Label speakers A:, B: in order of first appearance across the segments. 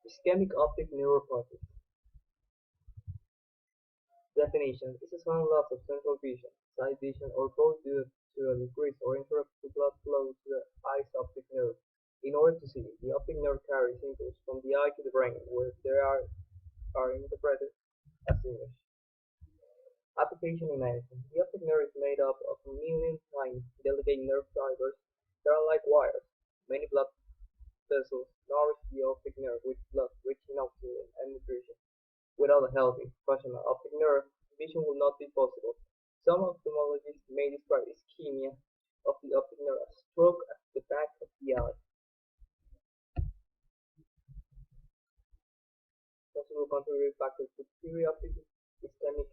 A: Ischemic optic neuropathies. Definition: is a sudden loss of central vision, sight vision, or both due to a decrease or interrupted blood flow to the eye's optic nerve. In order to see, the optic nerve carries impulses from the eye to the brain, where they are interpreted as image. Application in medicine. The optic nerve is made up of a million tiny, delicate nerve fibers that are like wires. Many blood vessels nourish the optic nerve with blood rich in oxygen and nutrition. Without a healthy, functional optic nerve, vision will not be possible. Some ophthalmologists may describe ischemia of the optic nerve as stroke at the back of the eye. Possible contributing factors to perioptic ischemic.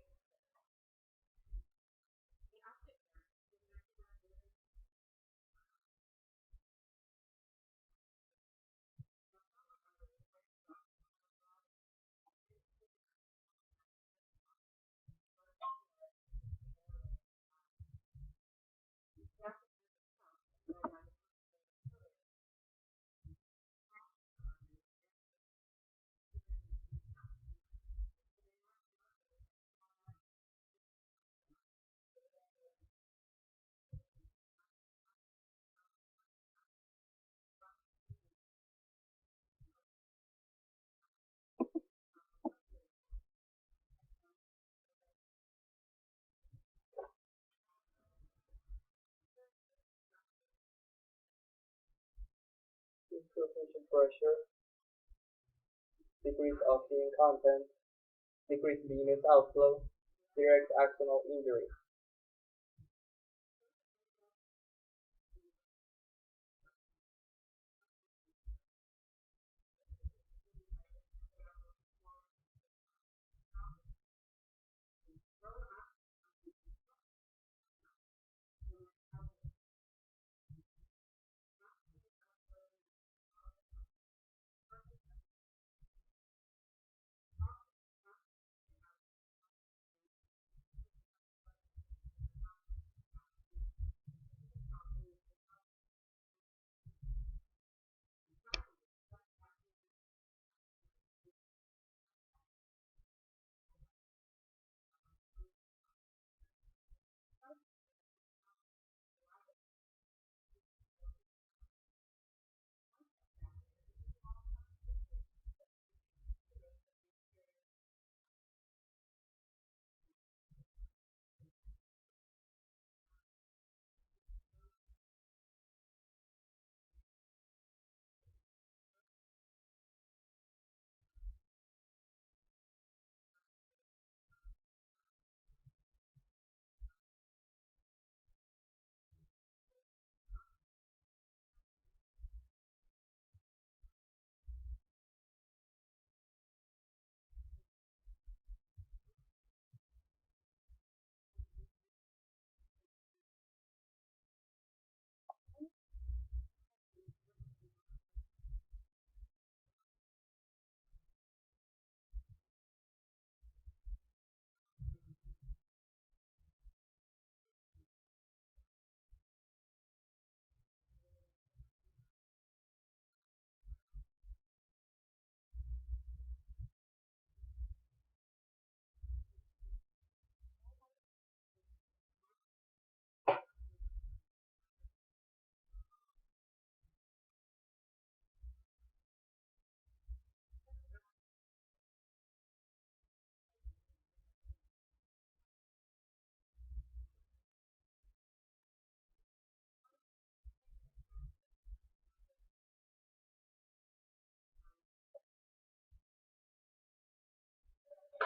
A: Increased pressure, decreased oxygen content, decreased venous outflow, direct axonal injury.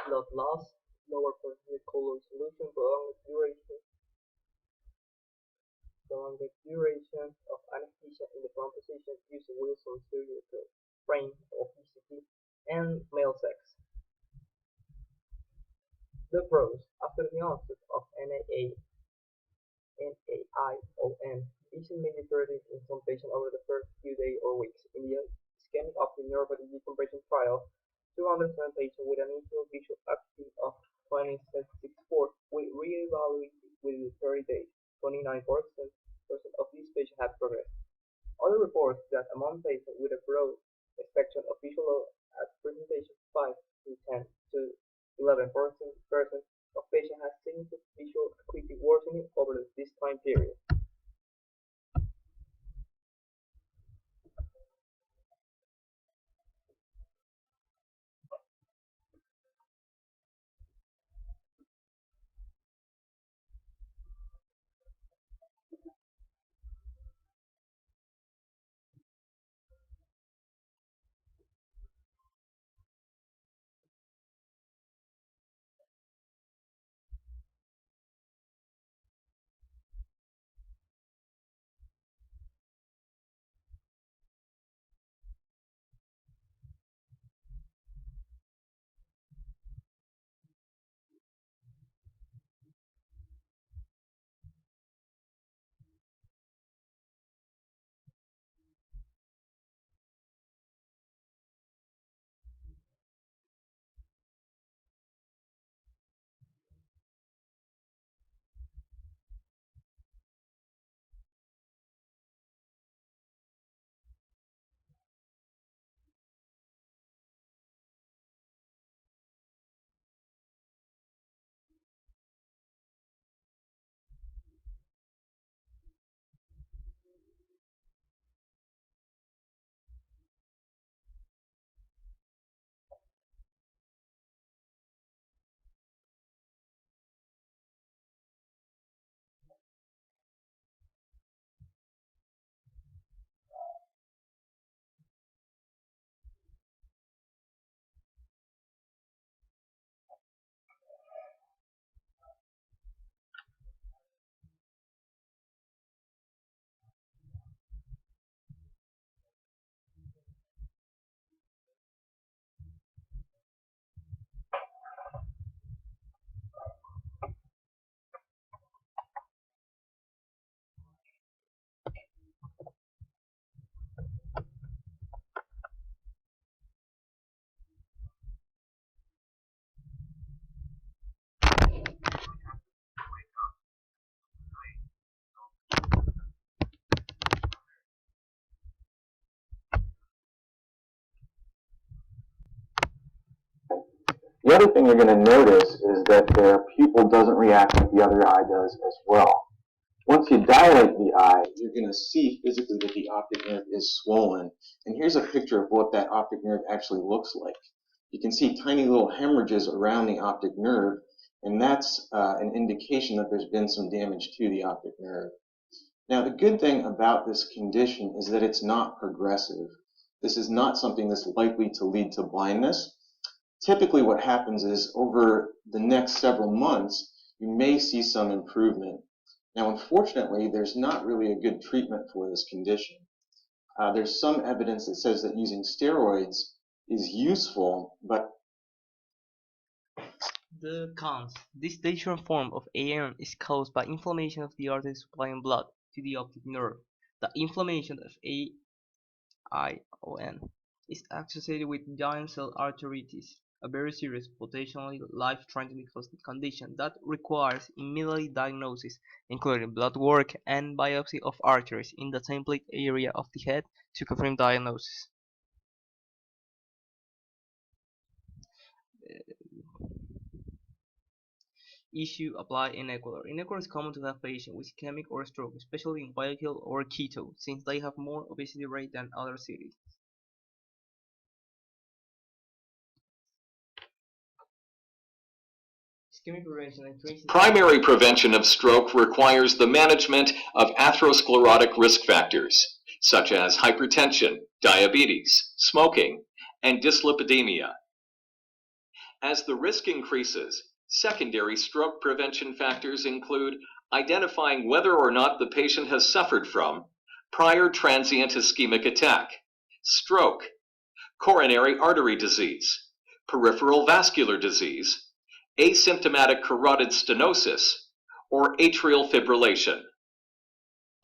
A: Blood loss, lower percentage color solution, prolonged duration of anesthesia in the prone position using Wilson's surgical frame of PCT, and male sex. The pros. After the onset of NAION, vision may deteriorate in some patients over the first few days or weeks. In the ischemic optic neuropathy decompression trial, 207 patients with an initial visual acuity of 20/64 were re-evaluated within 30 days. 29% of these patients had progressed. Other reports that among patients with a broad spectrum of visual 11% of patients have tinnitus visual acuity worsening over this time period.
B: The other thing you're going to notice is that the pupil doesn't react like the other eye does as well. Once you dilate the eye, you're going to see physically that the optic nerve is swollen. And here's a picture of what that optic nerve actually looks like. You can see tiny little hemorrhages around the optic nerve, and that's an indication that there's been some damage to the optic nerve. Now, the good thing about this condition is that it's not progressive. This is not something that's likely to lead to blindness. Typically what happens is over the next several months, you may see some improvement. Now, unfortunately, there's not really a good treatment for this condition. There's some evidence that says that using steroids is useful, but
C: The cons. This dangerous form of AN is caused by inflammation of the arteries supplying blood to the optic nerve. The inflammation of AION is associated with giant cell arteritis, a very serious, potentially life-threatening condition that requires immediate diagnosis, including blood work and biopsy of arteries in the template area of the head to confirm diagnosis. Issue apply in Ecuador. In Ecuador, it's common to have patients with ischemic or stroke, especially in Guayaquil or Quito, since they have more obesity rate than other cities. Ischemic prevention and treatment.
D: Primary prevention of stroke requires the management of atherosclerotic risk factors, such as hypertension, diabetes, smoking, and dyslipidemia. As the risk increases, secondary stroke prevention factors include identifying whether or not the patient has suffered from prior transient ischemic attack, stroke, coronary artery disease, peripheral vascular disease, asymptomatic carotid stenosis, or atrial fibrillation.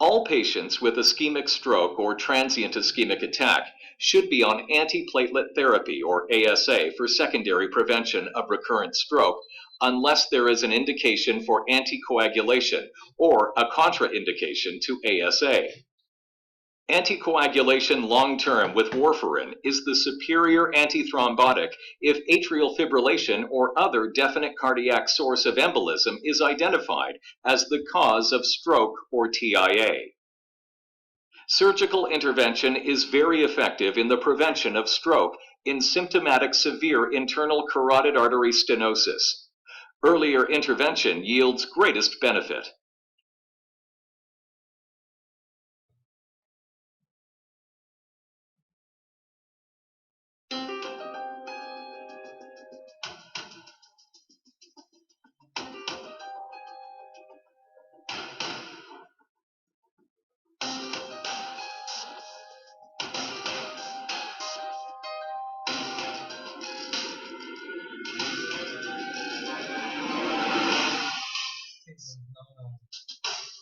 D: All patients with ischemic stroke or transient ischemic attack should be on antiplatelet therapy or ASA for secondary prevention of recurrent stroke unless there is an indication for anticoagulation or a contraindication to ASA. Anticoagulation long-term with warfarin is the superior antithrombotic if atrial fibrillation or other definite cardiac source of embolism is identified as the cause of stroke or TIA. Surgical intervention is very effective in the prevention of stroke in symptomatic severe internal carotid artery stenosis. Earlier intervention yields greatest benefit.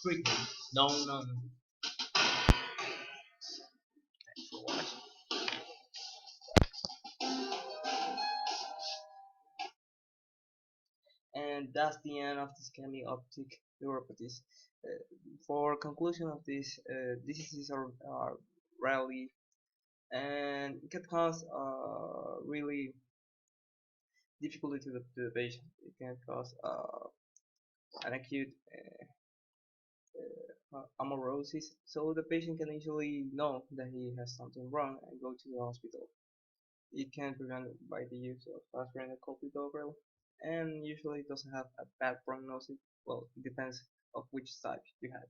C: Treatment. No, no. Thanks for watching. And that's the end of the ischemic optic neuropathies. For conclusion of this, diseases are rarely and it can cause really difficulty to the patient. It can cause an acute amaurosis, so the patient can easily know that he has something wrong and go to the hospital. It can prevent by the use of aspirin and clopidogrel, and usually it doesn't have a bad prognosis. Well, it depends of which type you have.